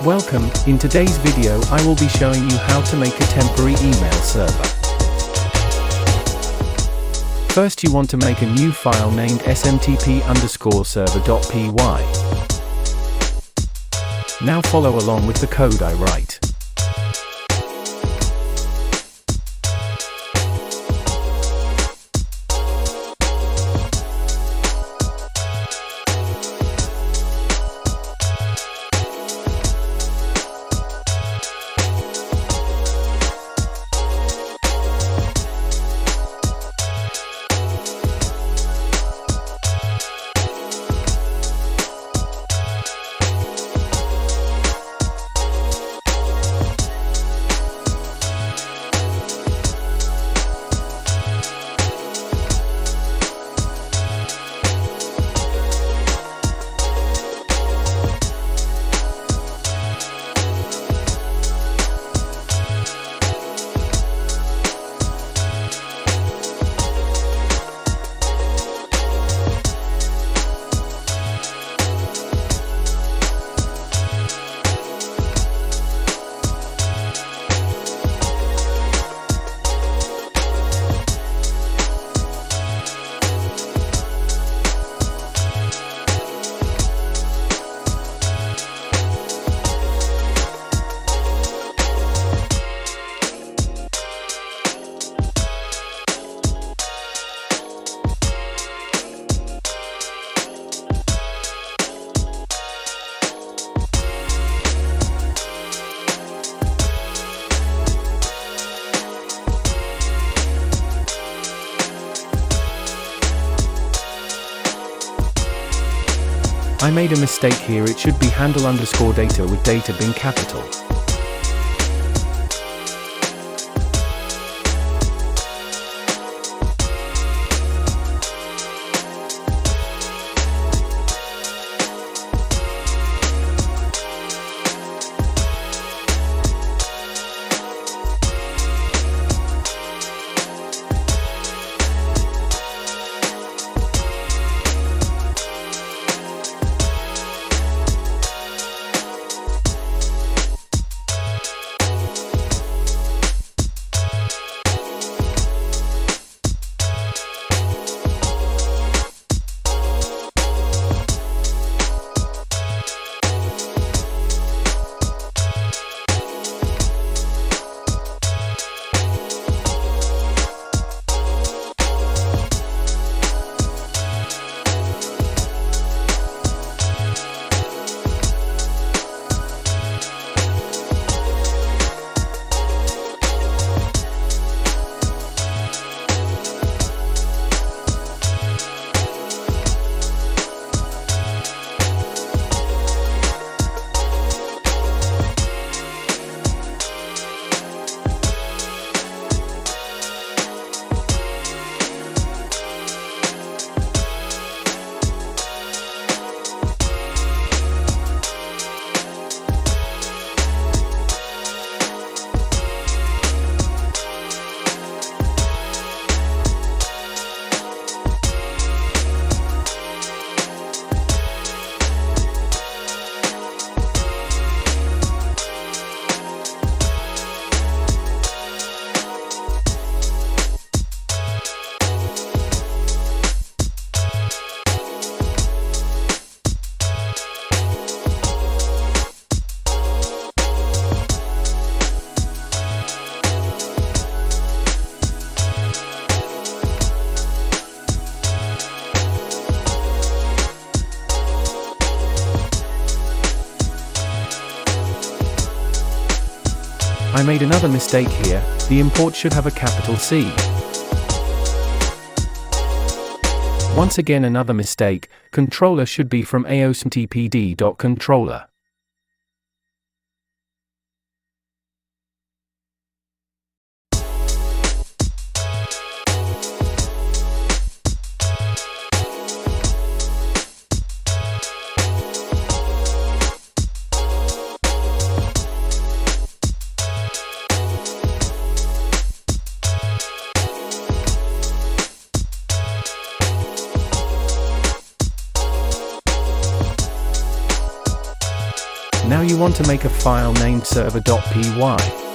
Welcome, in today's video I will be showing you how to make a temporary email server. First you want to make a new file named smtp_server.py. Now follow along with the code I write. I made a mistake here, it should be handle_data with data being capital. I made another mistake here, the import should have a capital C. Once again another mistake, controller should be from aosmtpd.controller. you want to make a file named server.py.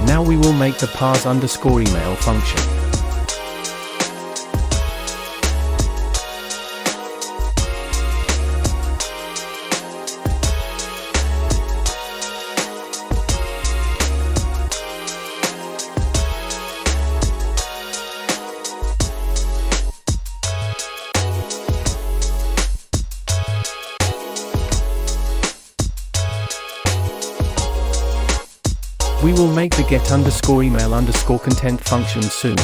Now we will make the parse_email function. We will make the get_email_content function soon.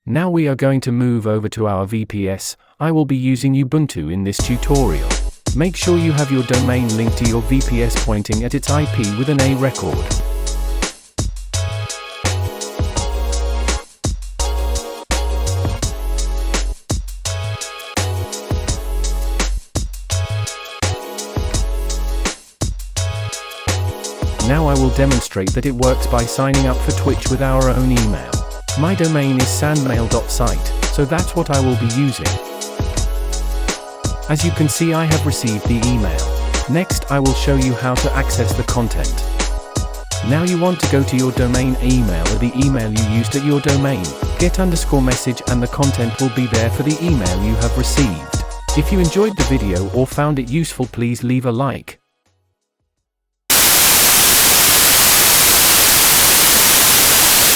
Now we are going to move over to our VPS. I will be using Ubuntu in this tutorial. Make sure you have your domain linked to your VPS pointing at its IP with an A record. Now I will demonstrate that it works by signing up for Twitch with our own email. My domain is sandmail.site, so that's what I will be using. As you can see, I have received the email. Next, I will show you how to access the content. Now you want to go to your domain email or the email you used at your domain, get_message, and the content will be there for the email you have received. If you enjoyed the video or found it useful, please leave a like.